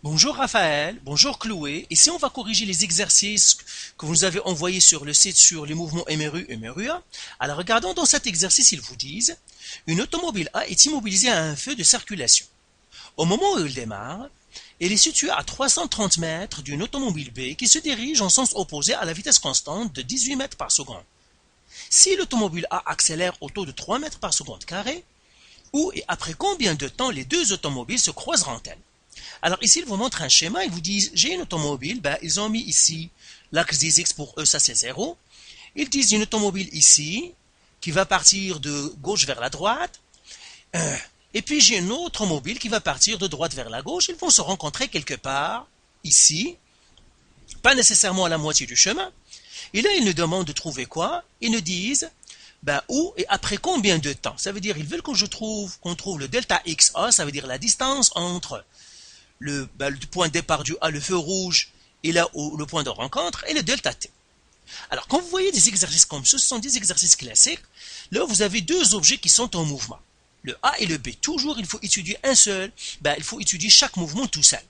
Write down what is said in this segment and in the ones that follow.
Bonjour Raphaël, bonjour Chloé. Ici, on va corriger les exercices que vous nous avez envoyés sur le site sur les mouvements MRU et MRUA. Alors, regardons dans cet exercice, ils vous disent une automobile A est immobilisée à un feu de circulation. Au moment où elle démarre, elle est située à 330 mètres d'une automobile B qui se dirige en sens opposé à la vitesse constante de 18 mètres par seconde. Si l'automobile A accélère au taux de 3 mètres par seconde carré, où et après combien de temps les deux automobiles se croiseront-elles? Alors ici, ils vous montrent un schéma, ils vous disent, j'ai une automobile, ils ont mis ici l'axe des X pour eux, ça c'est 0. Ils disent une automobile ici, qui va partir de gauche vers la droite, et puis j'ai une autre automobile qui va partir de droite vers la gauche, ils vont se rencontrer quelque part, ici, pas nécessairement à la moitié du chemin. Et là, ils nous demandent de trouver quoi? Ils nous disent, où et après combien de temps? Ça veut dire, ils veulent qu'on trouve le delta XA, ça veut dire la distance entre le point de départ du A, le feu rouge, et là où le point de rencontre, et le delta T. Alors, quand vous voyez des exercices comme ça, ce sont des exercices classiques. Là, vous avez deux objets qui sont en mouvement. Le A et le B. Toujours, il faut étudier un seul. Il faut étudier chaque mouvement tout seul.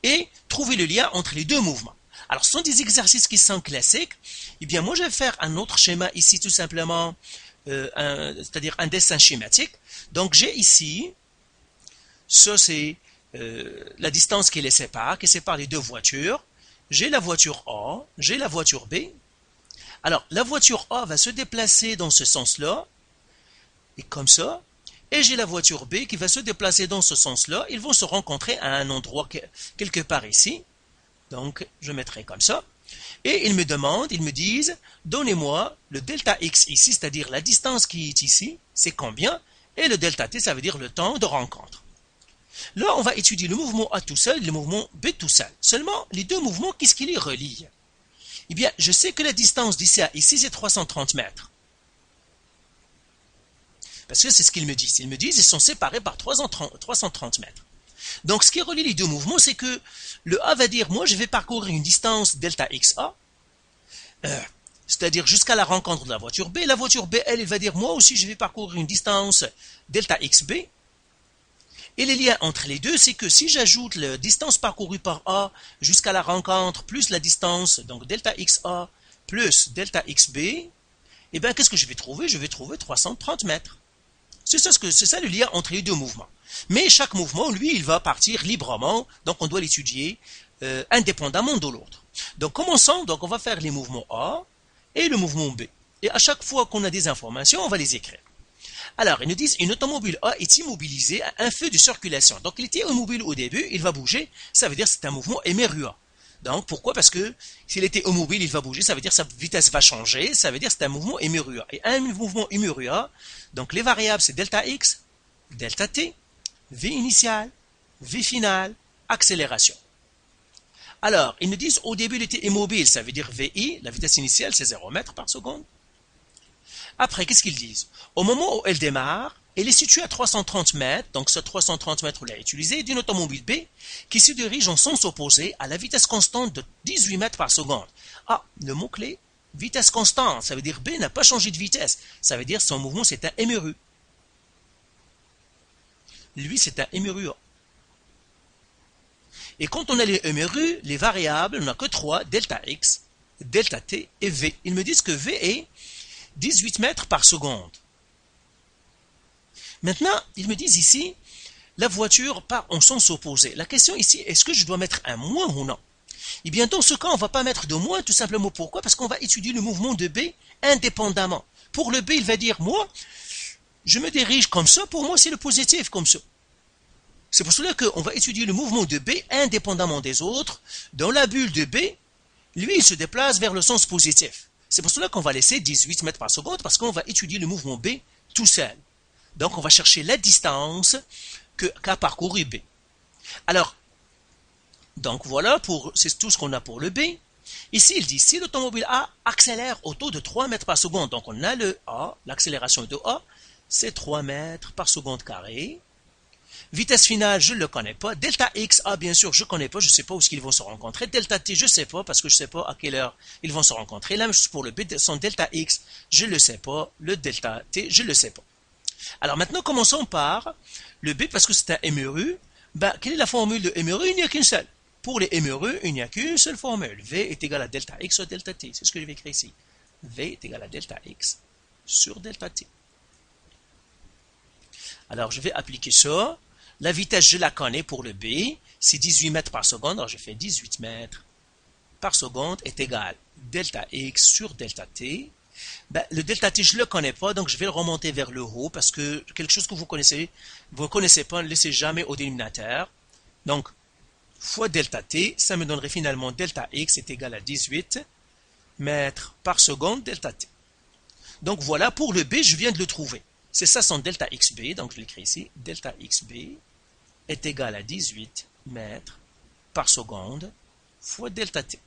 Et trouver le lien entre les deux mouvements. Alors, ce sont des exercices qui sont classiques. Eh bien, moi, je vais faire un autre schéma ici, tout simplement, c'est-à-dire un dessin schématique. Donc, j'ai ici, ça c'est la distance qui sépare les deux voitures. J'ai la voiture A, j'ai la voiture B. Alors, la voiture A va se déplacer dans ce sens-là, et comme ça. Et j'ai la voiture B qui va se déplacer dans ce sens-là. Ils vont se rencontrer à un endroit quelque part ici. Donc, je mettrai comme ça. Et ils me disent, donnez-moi le delta X ici, c'est-à-dire la distance qui est ici, c'est combien? Et le delta T, ça veut dire le temps de rencontre. Là, on va étudier le mouvement A tout seul et le mouvement B tout seul. Seulement, les deux mouvements, qu'est-ce qui les relie? Eh bien, je sais que la distance d'ici à ici, c'est 330 mètres. Parce que c'est ce qu'ils me disent. Ils me disent qu'ils sont séparés par 330 mètres. Donc, ce qui relie les deux mouvements, c'est que le A va dire, moi, je vais parcourir une distance delta XA, c'est-à-dire jusqu'à la rencontre de la voiture B. La voiture B, elle va dire, moi aussi, je vais parcourir une distance delta XB. Et les liens entre les deux, c'est que si j'ajoute la distance parcourue par A jusqu'à la rencontre, plus la distance, donc delta XA, plus delta XB, eh bien, qu'est-ce que je vais trouver? Je vais trouver 330 mètres. C'est ça le lien entre les deux mouvements. Mais chaque mouvement, lui, il va partir librement, donc on doit l'étudier indépendamment de l'autre. Donc commençons, donc on va faire les mouvements A et le mouvement B. Et à chaque fois qu'on a des informations, on va les écrire. Alors, ils nous disent une automobile A est immobilisée à un feu de circulation. Donc, il était immobile au début, il va bouger, ça veut dire que c'est un mouvement MRUA. Donc, pourquoi? Parce que s'il était immobile, il va bouger, ça veut dire que sa vitesse va changer, ça veut dire que c'est un mouvement MRUA. Et un mouvement MRUA, donc les variables c'est delta X, delta T, V initial, V final, accélération. Alors, ils nous disent au début il était immobile, ça veut dire VI, la vitesse initiale c'est 0 mètres par seconde. Après, qu'est-ce qu'ils disent? Au moment où elle démarre, elle est située à 330 mètres, donc ce 330 mètres, on l'a utilisé, d'une automobile B qui se dirige en sens opposé à la vitesse constante de 18 mètres par seconde. Ah, le mot-clé, vitesse constante, ça veut dire B n'a pas changé de vitesse. Ça veut dire son mouvement, c'est un MRU. Lui, c'est un MRUA. Et quand on a les MRU, les variables, on n'a que 3, delta X, delta T et V. Ils me disent que V est 18 mètres par seconde. Maintenant, ils me disent ici, la voiture part en sens opposé. La question ici, est-ce que je dois mettre un moins ou non? Eh bien, dans ce cas, on ne va pas mettre de moins, tout simplement. Pourquoi? Parce qu'on va étudier le mouvement de B indépendamment. Pour le B, il va dire, moi, je me dirige comme ça, pour moi, c'est le positif comme ça. C'est pour cela qu'on va étudier le mouvement de B indépendamment des autres. Dans la bulle de B, lui, il se déplace vers le sens positif. C'est pour cela qu'on va laisser 18 mètres par seconde parce qu'on va étudier le mouvement B tout seul. Donc, on va chercher la distance qu'a parcouru B. Alors, donc voilà, c'est tout ce qu'on a pour le B. Ici, il dit, si l'automobile A accélère au taux de 3 mètres par seconde, donc on a le A, l'accélération de A, c'est 3 mètres par seconde carré. Vitesse finale, je ne le connais pas. Delta X, bien sûr, je ne connais pas. Je ne sais pas où ils vont se rencontrer. Delta T, je ne sais pas parce que je ne sais pas à quelle heure ils vont se rencontrer. La même chose pour le B, son delta X, je ne le sais pas. Le delta T, je ne le sais pas. Alors maintenant, commençons par le B parce que c'est un MRU. Ben, quelle est la formule de M heureux? Il n'y a qu'une seule. Pour les M heureux, il n'y a qu'une seule formule. V est égal à delta x sur delta t. C'est ce que je vais écrire ici. V est égal à delta x sur delta t. Alors, je vais appliquer ça. La vitesse, je la connais pour le B. C'est 18 mètres par seconde. Alors, je fais 18 mètres par seconde est égal delta x sur delta t. Ben, le delta t, je ne le connais pas, donc je vais le remonter vers le haut parce que quelque chose que vous ne connaissez pas, ne laissez jamais au dénominateur. Donc, fois delta t, ça me donnerait finalement delta x est égal à 18 mètres par seconde delta t. Donc voilà, pour le b, je viens de le trouver. C'est ça son delta xb, donc je l'écris ici. Delta xb est égal à 18 mètres par seconde fois delta t.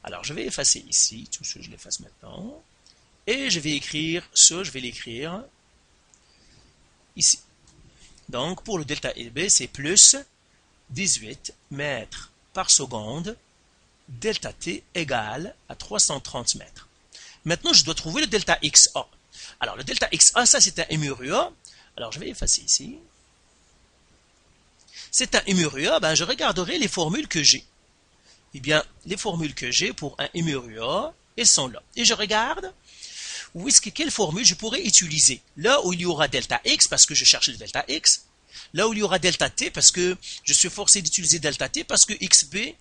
Alors, je vais effacer ici, tout ça, je l'efface maintenant. Et je vais écrire ça, je vais l'écrire ici. Donc, pour le delta b, c'est plus 18 mètres par seconde, delta t égale à 330 mètres. Maintenant, je dois trouver le delta xa. Alors, le delta xa, ça, c'est un MURUA. Alors, je vais effacer ici. C'est un MURUA, ben, je regarderai les formules que j'ai. Eh bien, les formules que j'ai pour un MURUA, elles sont là. Et je regarde quelle formule je pourrais utiliser. Là où il y aura delta x, parce que je cherche le delta x. Là où il y aura delta t, parce que je suis forcé d'utiliser delta t, parce que xb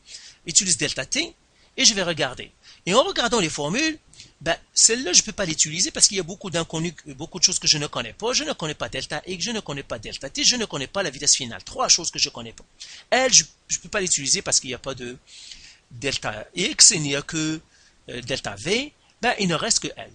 utilise delta t. Et je vais regarder. Et en regardant les formules, ben, celle-là, je ne peux pas l'utiliser parce qu'il y a beaucoup d'inconnus, beaucoup de choses que je ne connais pas. Je ne connais pas delta x, je ne connais pas delta t, je ne connais pas la vitesse finale. Trois choses que je ne connais pas. Elle, je ne peux pas l'utiliser parce qu'il n'y a pas de delta x, il n'y a que delta v. Ben, il ne reste que elle.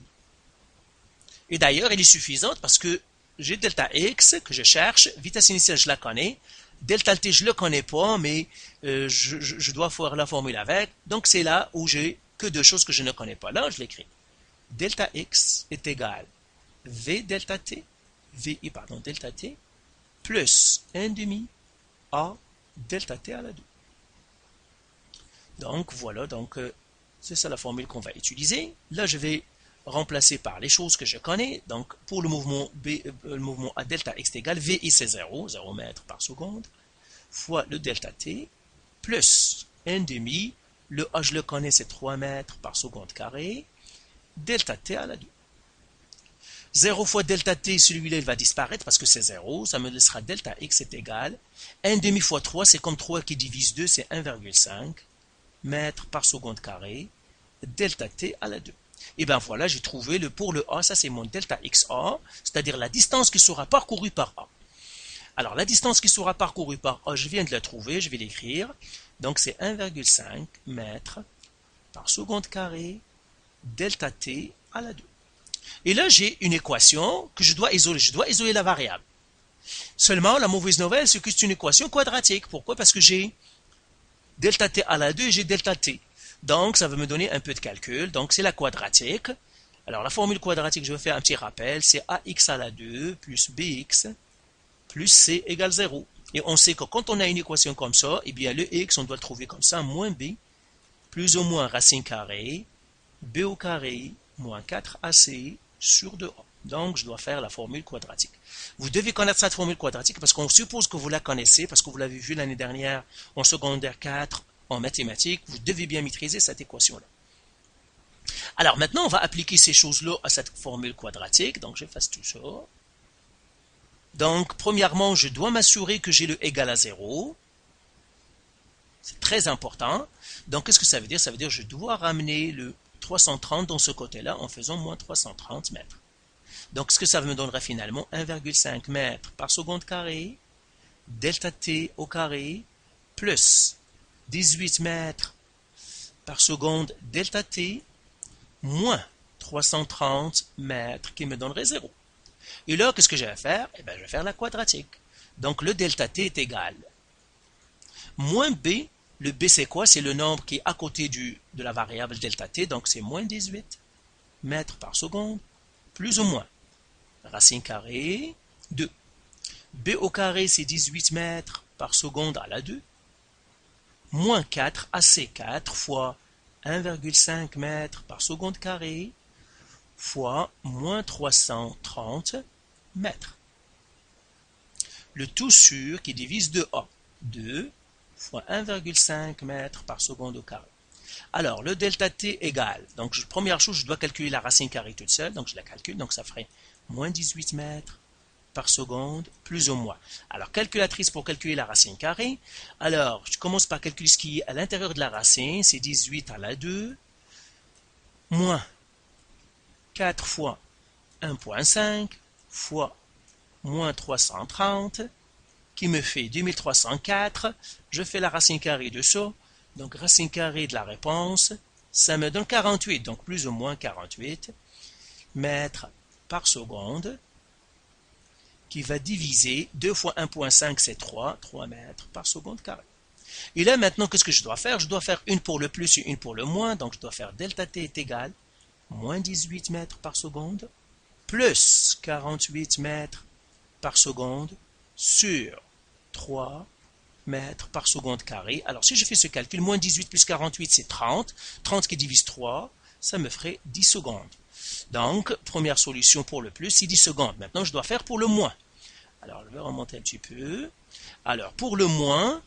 Et d'ailleurs, elle est suffisante parce que j'ai delta x que je cherche, vitesse initiale, je la connais. Delta t, je ne le connais pas, mais je dois faire la formule avec. Donc, c'est là où j'ai que deux choses que je ne connais pas. Là, je l'écris. Delta x est égal v delta t, delta t, plus 1 demi a delta t à la 2. Donc, voilà. Donc, c'est ça la formule qu'on va utiliser. Là, je vais remplacer par les choses que je connais. Donc, pour le mouvement B, le mouvement à delta x est égal, VI c'est 0, 0 mètres par seconde, fois le delta t, plus 1 demi, le A je le connais c'est 3 mètres par seconde carré, delta t à la 2. 0 fois delta t, celui-là il va disparaître parce que c'est 0, ça me laissera delta x est égal, 1 demi fois 3, c'est comme 3 qui divise 2, c'est 1,5 mètres par seconde carré, delta t à la 2. Et bien voilà, j'ai trouvé pour le A, ça c'est mon delta xa, c'est-à-dire la distance qui sera parcourue par A. Alors la distance qui sera parcourue par A, je viens de la trouver, je vais l'écrire. Donc c'est 1,5 mètres par seconde carré, delta t à la 2. Et là j'ai une équation que je dois isoler la variable. Seulement la mauvaise nouvelle, c'est que c'est une équation quadratique. Pourquoi? Parce que j'ai delta t à la 2 et j'ai delta t. Donc, ça va me donner un peu de calcul. Donc, c'est la quadratique. Alors, la formule quadratique, je vais faire un petit rappel. C'est ax à la 2 plus bx plus c égale 0. Et on sait que quand on a une équation comme ça, eh bien, le x, on doit le trouver comme ça, moins b, plus ou moins racine carrée, b au carré, moins 4ac sur 2a. Donc, je dois faire la formule quadratique. Vous devez connaître cette formule quadratique parce qu'on suppose que vous la connaissez, parce que vous l'avez vu l'année dernière en secondaire 4, en mathématiques, vous devez bien maîtriser cette équation-là. Alors maintenant, on va appliquer ces choses-là à cette formule quadratique. Donc, j'efface tout ça. Donc, premièrement, je dois m'assurer que j'ai le égal à 0. C'est très important. Donc, qu'est-ce que ça veut dire? Ça veut dire que je dois ramener le 330 dans ce côté-là en faisant moins 330 mètres. Donc, ce que ça me donnera finalement 1,5 mètres par seconde carré, delta t au carré, plus 18 mètres par seconde delta t, moins 330 mètres qui me donnerait 0. Et là, qu'est-ce que je vais faire? Eh bien, je vais faire la quadratique. Donc, le delta t est égal. Moins b, le b c'est quoi? C'est le nombre qui est à côté de la variable delta t, donc c'est moins 18 mètres par seconde, plus ou moins racine carrée 2. b au carré, c'est 18 mètres par seconde à la 2. Moins 4 AC4 fois 1,5 mètres par seconde carré fois moins 330 mètres. Le tout sur qui divise de A. 2 fois 1,5 mètres par seconde au carré. Alors, le delta t égale, donc première chose, je dois calculer la racine carrée toute seule, donc je la calcule, donc ça ferait moins 18 mètres par seconde, plus ou moins. Alors, calculatrice pour calculer la racine carrée. Alors, je commence par calculer ce qui est à l'intérieur de la racine, c'est 18 à la 2, moins 4 fois 1,5 fois moins 330, qui me fait 2304. Je fais la racine carrée de ça. Donc, racine carrée de la réponse, ça me donne 48, donc plus ou moins 48 mètres par seconde, qui va diviser 2 fois 1,5, c'est 3 mètres par seconde carré. Et là, maintenant, qu'est-ce que je dois faire? Je dois faire une pour le plus et une pour le moins, donc je dois faire delta t est égal moins 18 mètres par seconde, plus 48 mètres par seconde sur 3 mètres par seconde carré. Alors, si je fais ce calcul, moins 18 plus 48, c'est 30. 30 qui divise 3, ça me ferait 10 secondes. Donc, première solution pour le plus, c'est 10 secondes. Maintenant, je dois faire pour le moins. Alors, je vais remonter un petit peu. Alors, pour le moins,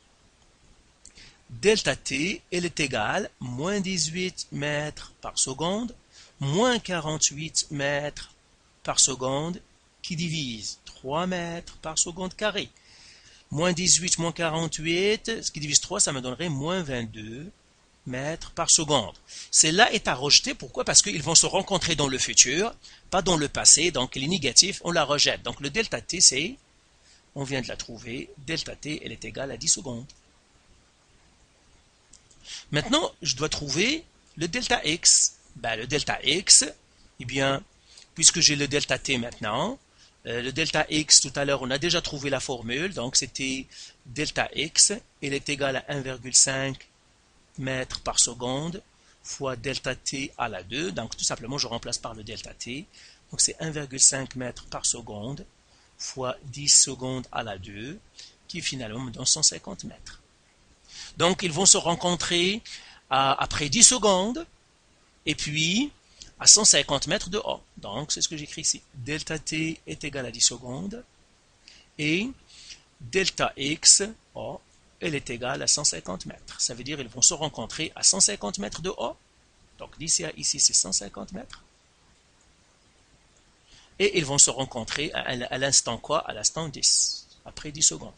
delta t, elle est égale moins 18 mètres par seconde, moins 48 mètres par seconde, qui divise 3 mètres par seconde carré. Moins 18, moins 48, ce qui divise 3, ça me donnerait moins 22 mètres par seconde. Celle-là est à rejeter. Pourquoi? Parce qu'ils vont se rencontrer dans le futur, pas dans le passé. Donc, les négatifs, on la rejette. Donc, le delta t, c'est, on vient de la trouver, delta t, elle est égale à 10 secondes. Maintenant, je dois trouver le delta x. Ben, le delta x, eh bien, puisque j'ai le delta t maintenant, le delta x, tout à l'heure, on a déjà trouvé la formule, donc c'était delta x, elle est égale à 1,5 mètres par seconde fois delta t à la 2, donc tout simplement je remplace par le delta t, donc c'est 1,5 mètres par seconde fois 10 secondes à la 2, qui finalement me donne 150 mètres. Donc ils vont se rencontrer après 10 secondes, et puis à 150 mètres de haut. Donc, c'est ce que j'écris ici. Delta t est égal à 10 secondes. Et delta x, oh, elle est égale à 150 mètres. Ça veut dire qu'ils vont se rencontrer à 150 mètres de haut. Donc, d'ici à ici, c'est 150 mètres. Et ils vont se rencontrer à l'instant quoi? À l'instant 10, après 10 secondes.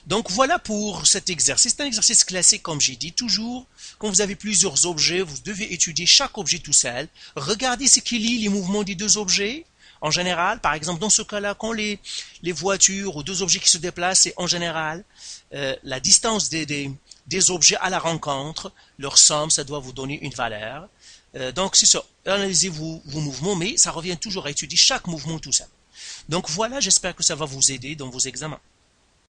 Donc voilà pour cet exercice. C'est un exercice classique, comme j'ai dit toujours. Quand vous avez plusieurs objets, vous devez étudier chaque objet tout seul. Regardez ce qui lie les mouvements des deux objets. En général, par exemple, dans ce cas-là, quand les voitures ou deux objets qui se déplacent, c'est en général la distance des objets à la rencontre, leur somme, ça doit vous donner une valeur. Donc c'est ça. Analysez vos mouvements, mais ça revient toujours à étudier chaque mouvement tout seul. Donc voilà, j'espère que ça va vous aider dans vos examens.